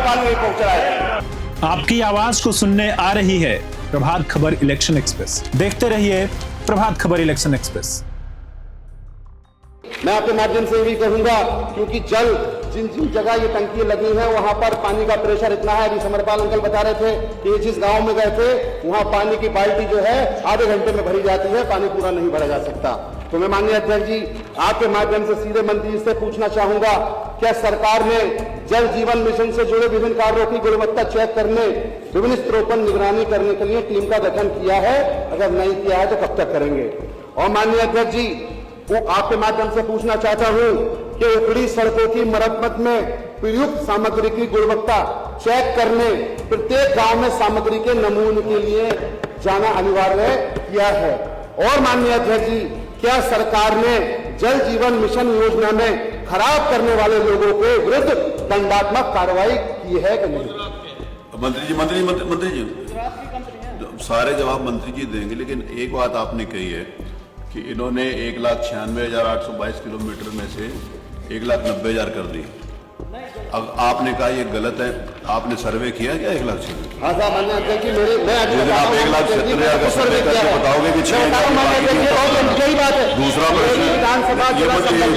पानी नहीं पहुंच रहा है। आपकी आवाज को सुनने आ रही है प्रभात खबर इलेक्शन एक्सप्रेस। देखते रहिए प्रभात खबर इलेक्शन एक्सप्रेस। मैं आपके माध्यम से भी कहूंगा, क्योंकि जल जिन जिन जगह ये टंकी लगी है वहां पर पानी का प्रेशर इतना है। अभी समरपाल अंकल बता रहे थे कि जिस गांव में गए थे वहां पानी की बाल्टी जो है आधे घंटे में भरी जाती है, पानी पूरा नहीं भरा जा सकता। तो मैं माननीय अध्यक्ष जी आपके माध्यम से सीधे मंत्री जी से पूछना चाहूंगा, क्या सरकार ने जल जीवन मिशन से जुड़े विभिन्न कार्यों की गुणवत्ता चेक करने, विभिन्न स्तरों पर निगरानी करने के लिए टीम का गठन किया है? अगर नहीं किया है तो कब तक करेंगे? और माननीय अध्यक्ष जी वो आपके माध्यम से पूछना चाहता हूं कि उपरी सड़कों की मरम्मत में प्रयुक्त सामग्री की गुणवत्ता चेक करने प्रत्येक गांव में सामग्री के नमूने के लिए जाना अनिवार्य किया है? और माननीय अध्यक्ष जी क्या सरकार ने जल जीवन मिशन योजना में खराब करने वाले लोगों के विरुद्ध दंडात्मक कार्रवाई की है कि नहीं? मंत्री जी सारे जवाब मंत्री जी देंगे, लेकिन एक बात आपने कही है कि इन्होंने 1,96,822 किलोमीटर में से 1,90,000 कर दी। अब आपने कहा ये गलत है, आपने सर्वे किया क्या 1,76,000? हाँ साहब, माननीय अध्यक्ष जी मेरे आप 1,76,000 का सर्वे करके बताओगे कि 6,000 बात है। दूसरा प्रश्न, विधानसभा ये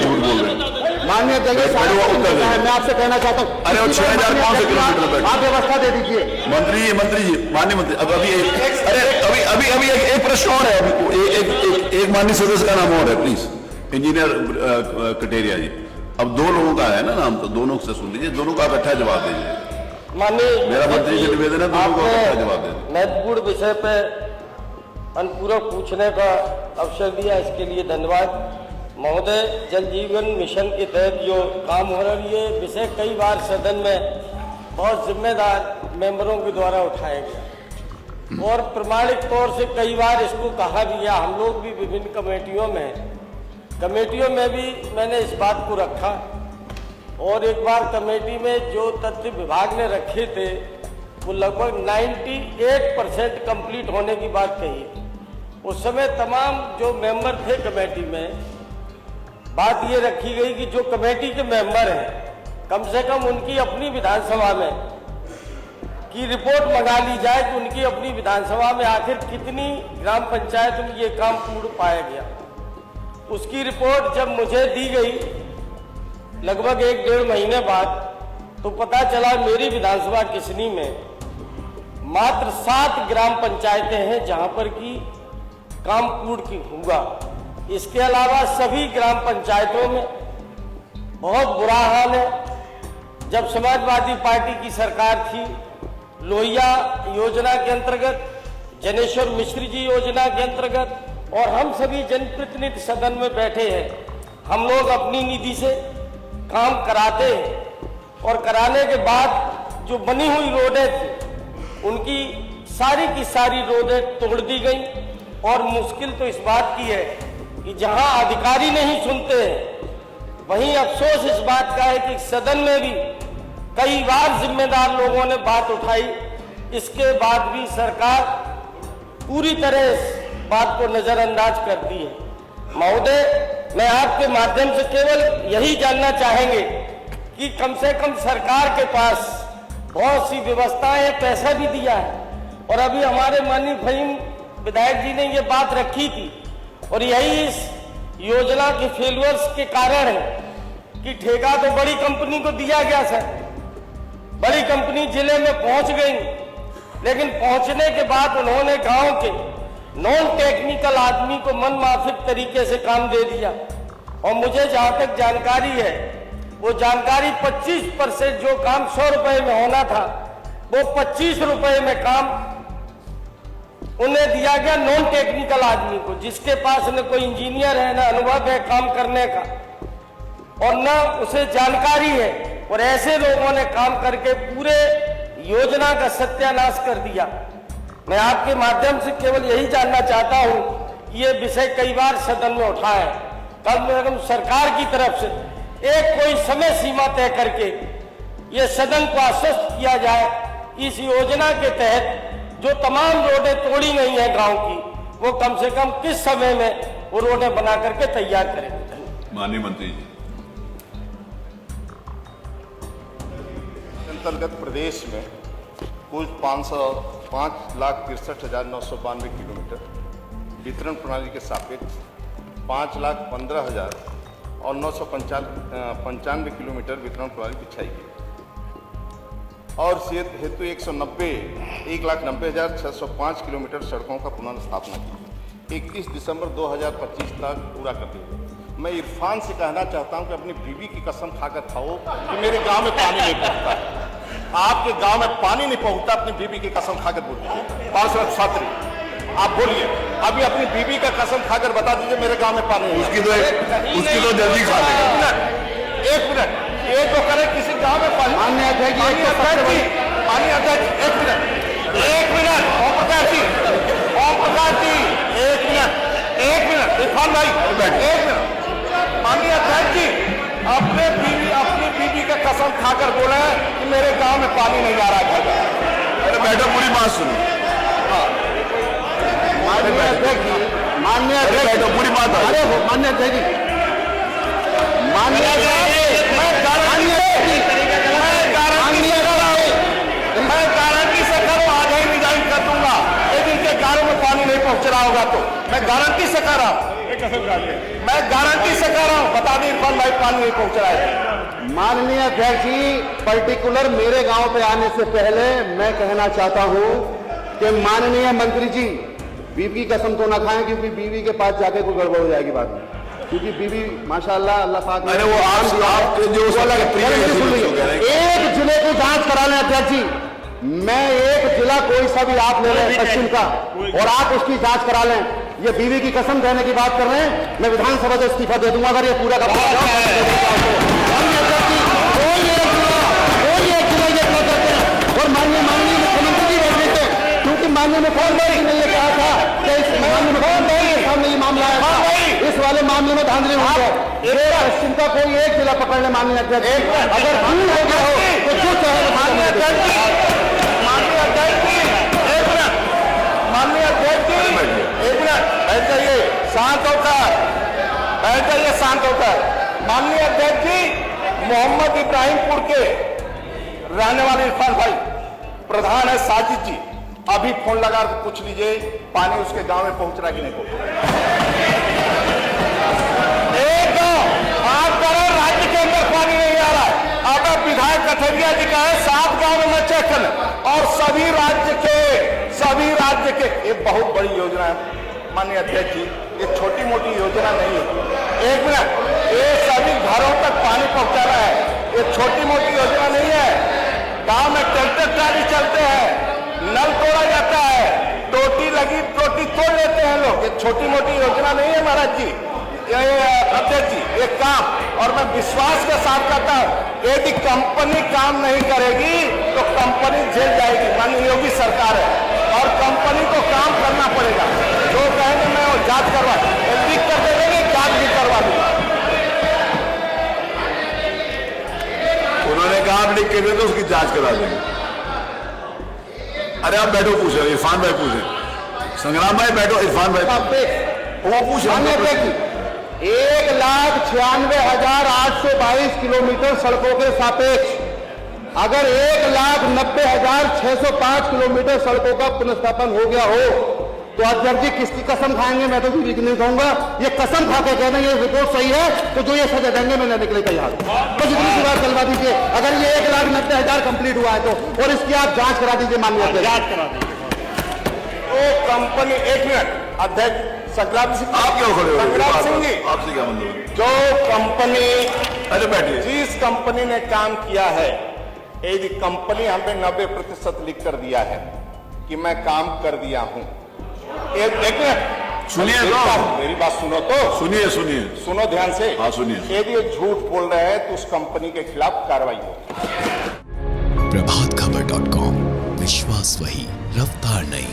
झूठ बोल रहे हैं। माननीय अध्यक्ष मैं आपसे कहना चाहता हूँ, अरे वो 6,000 कौन से किलोमीटर आप व्यवस्था दे दीजिए। मंत्री जी माननीय मंत्री, अब अभी एक प्रश्न और है। एक माननीय सदस्य का नाम और है, प्लीज। इंजीनियर कटेरिया जी, अब दो लोगों का है ना नाम, तो दोनों से सुन लीजिए, दोनों का इकट्ठा जवाब दीजिए। माननीय मेरा मंत्री से निवेदन है, दोनों का इकट्ठा जवाब दीजिए। महत्वपूर्ण विषय पे अनुपूरक पूछने का अवसर दिया, इसके लिए धन्यवाद। महोदय, जल जीवन मिशन के तहत जो काम हो रहा है ये विषय कई बार सदन में बहुत जिम्मेदार मेंबरों के द्वारा उठाया गया और प्रमाणिक तौर से कई बार इसको कहा भी गया। हम लोग भी विभिन्न कमेटियों में भी मैंने इस बात को रखा और एक बार कमेटी में जो तथ्य विभाग ने रखे थे वो लगभग 98% कंप्लीट होने की बात कही। उस समय तमाम जो मेंबर थे कमेटी में बात ये रखी गई कि जो कमेटी के मेंबर हैं कम से कम उनकी अपनी विधानसभा में की रिपोर्ट मंगा ली जाए कि उनकी अपनी विधानसभा में आखिर कितनी ग्राम पंचायत में ये काम पूर्ण पाया गया। उसकी रिपोर्ट जब मुझे दी गई लगभग 1-1.5 महीने बाद, तो पता चला मेरी विधानसभा किसनी में मात्र 7 ग्राम पंचायतें हैं जहां पर की काम पूर्ण हुआ। इसके अलावा सभी ग्राम पंचायतों में बहुत बुरा हाल है। जब समाजवादी पार्टी की सरकार थी, लोहिया योजना के अंतर्गत, जनेश्वर मिश्र जी योजना के अंतर्गत और हम सभी जनप्रतिनिधि सदन में बैठे हैं, हम लोग अपनी निधि से काम कराते हैं और कराने के बाद जो बनी हुई रोडें थी उनकी की सारी रोडें तोड़ दी गई। और मुश्किल तो इस बात की है कि जहां अधिकारी नहीं सुनते हैं, वहीं अफसोस इस बात का है कि सदन में भी कई बार जिम्मेदार लोगों ने बात उठाई, इसके बाद भी सरकार पूरी तरह इस बात को नजरअंदाज करती है। महोदय, मैं आपके माध्यम से केवल यही जानना चाहेंगे कि कम से कम सरकार के पास बहुत सी व्यवस्थाएं, पैसा भी दिया है और अभी हमारे माननीय फहीम विधायक जी ने ये बात रखी थी और यही इस योजना के फेलियर्स के कारण है कि ठेका तो बड़ी कंपनी को दिया गया सर, बड़ी कंपनी जिले में पहुंच गई, लेकिन पहुंचने के बाद उन्होंने गांव के नॉन टेक्निकल आदमी को मनमाफिक तरीके से काम दे दिया। और मुझे जहां तक जानकारी है वो जानकारी 25% जो काम 100 रुपए में होना था वो 25 रुपए में काम उन्हें दिया गया नॉन टेक्निकल आदमी को, जिसके पास न कोई इंजीनियर है, न अनुभव है काम करने का और न उसे जानकारी है। और ऐसे लोगों ने काम करके पूरे योजना का सत्यानाश कर दिया। मैं आपके माध्यम से केवल यही जानना चाहता हूं कि ये विषय कई बार सदन में उठा है, कल में सरकार की तरफ से एक कोई समय सीमा तय करके ये सदन को आश्वस्त किया जाए, इस योजना के तहत जो तमाम रोडें तोड़ी गई हैं गांव की, वो कम से कम किस समय में वो रोडें बना करके तैयार करें। माननीय मंत्री जी। अंतर्गत प्रदेश में कुल 5,63,992 किलोमीटर वितरण प्रणाली के सापेक्ष 5,15,000 और 995 किलोमीटर वितरण प्रणाली बिछाई गई और सेहत हेतु 1,90,605 किलोमीटर सड़कों का पुनर्स्थापना की। 21 दिसंबर 2025 तक पूरा कर दिया। मैं इरफान से कहना चाहता हूं कि अपनी बीवी की कसम खाकर खाओ कि मेरे गांव में पानी नहीं पहुंचता। आपके गांव में पानी नहीं पहुंचता, अपनी बीवी की कसम खाकर बोलिए। पार्षद छात्री आप बोलिए, अभी अपनी बीवी का कसम खाकर बता दीजिए मेरे गांव में पानी नहीं। उसकी तो जल्दी खा लेगा। एक मिनट, ये तो करे किसी गांव में पानी। मान्य अध्यक्ष जी, मान्य अध्यक्ष, एक मिनट ओम प्रकाश जी, एक मिनट इरफान भाई, एक मिनट। माननीय अध्यक्ष जी, अपनी बीवी का कसम खाकर बोले कि मेरे गांव में पानी नहीं आ रहा है। अरे बैठो, पूरी बात सुनो। माननीय अध्यक्ष जी, बैठो, पूरी बात। अरे माननीय अध्यक्ष जी, माननीय मैं गारंटी से करूँ, आज ही रिजाइन कर दूंगा यदि इनके गांव में पानी नहीं पहुंच रहा होगा तो। मैं गारंटी से कर रहा हूँ, बता दें इरफान भाई पानी नहीं पहुंच रहा है। माननीय अध्यक्ष जी, पर्टिकुलर मेरे गांव पे आने से पहले मैं कहना चाहता हूं कि माननीय मंत्री जी बीवी की कसम तो ना खाएं, क्योंकि बीवी के पास जाके कोई गड़बड़ हो जाएगी बाद में, क्योंकि बीवी माशाल्लाह अल्लाह पाक ने अरे वो आपके जो एक जिले की जांच करा लें अध्यक्ष जी। मैं एक जिला कोई सा भी आप ले लें पश्चिम का और आप उसकी जांच करा लें। ये बीवी की कसम देने की बात कर रहे हैं, मैं विधानसभा से इस्तीफा दे दूंगा अगर ये पूरा का पूरा और माननीय मुख्यमंत्री जी बैठे थे, क्योंकि माननीय मुख्यमंत्री ने यह कहा था कि इस माननीय मुख्यमंत्री के सामने ये मामला आया था, इस वाले मामले में धांधली हुई है। पश्चिम का कोई एक जिला पकड़ ले माननीय अध्यक्ष, अगर दूर हो गया हो तो जो चाहे माननीय अध्यक्ष जी, एक मिनट बैठ जाइए, शांत होकर। माननीय अध्यक्ष जी, मोहम्मद इब्राहिमपुर के रहने वाले इरफान भाई प्रधान है साजिद जी, अभी फोन लगा कर पूछ लीजिए पानी उसके गांव में पहुंच रहा है कि नहीं पहुंच रहा। एक गांव आप करो राज्य के अंदर पानी नहीं आ रहा है। अब विधायक कथरिया जी का है 7 गांव में मैं चेक कर और सभी राज्य के ये बहुत बड़ी योजना है माननीय अध्यक्ष जी, ये छोटी मोटी योजना नहीं है। एक मिनट, ये सभी घरों तक पानी पहुंचा रहा है, ये छोटी मोटी योजना नहीं है। गांव में ट्रैक्टर ट्राली चलते हैं, नल तोड़ा जाता है, टोटी लगी टोटी तोड़ लेते हैं लोग, ये छोटी मोटी योजना नहीं है महाराज जी, ये अध्यक्ष जी ये काम। और मैं विश्वास के साथ कहता हूं यदि कंपनी काम नहीं करेगी तो कंपनी जेल जाएगी। माननीय योगी सरकार है और कंपनी को काम करना पड़ेगा। जो कहेंगे मैं वो जांच करवा लिख कर दे देंगे, जांच भी करवा दूंगा। उन्होंने कहा आप लिख के दे तो उसकी जांच करा देंगे। अरे आप बैठो, पूछे इरफान भाई, पूछे संग्राम भाई, बैठो इरफान भाई, वो पूछ 1,96,822 किलोमीटर सड़कों के सापेक्ष अगर 1,90,605 किलोमीटर सड़कों का पुनर्स्थापन हो गया हो तो अध्यक्ष जी किसकी कसम खाएंगे? मैं तो बीवी की नहीं कहूंगा, ये कसम खा के कहना ये रिपोर्ट सही है तो जो ये सजा देंगे मैं लेने के लिए तैयार हूं। बस इतनी सी बात करवा दीजिए, अगर ये 1,90,000 कंप्लीट हुआ है तो, और इसकी आप जांच करा दीजिए माननीय अध्यक्ष। तो कंपनी, एक मिनट अध्यक्ष संग्राम सिंह, आप क्यों खड़े हो? संग्राम सिंह जी, आपसे क्या मतलब? जो कंपनी, अरे बैठिए, जिस कंपनी ने काम किया है, यदि कंपनी हमें 90% लिख कर दिया है कि मैं काम कर दिया हूं, एक सुनिए तो, मेरी बात सुनो तो, सुनो ध्यान से। हाँ सुनिए। यदि ये झूठ बोल रहे हैं तो उस कंपनी के खिलाफ कार्रवाई हो। प्रभातखबर.com, विश्वास वही, रफ्तार नहीं।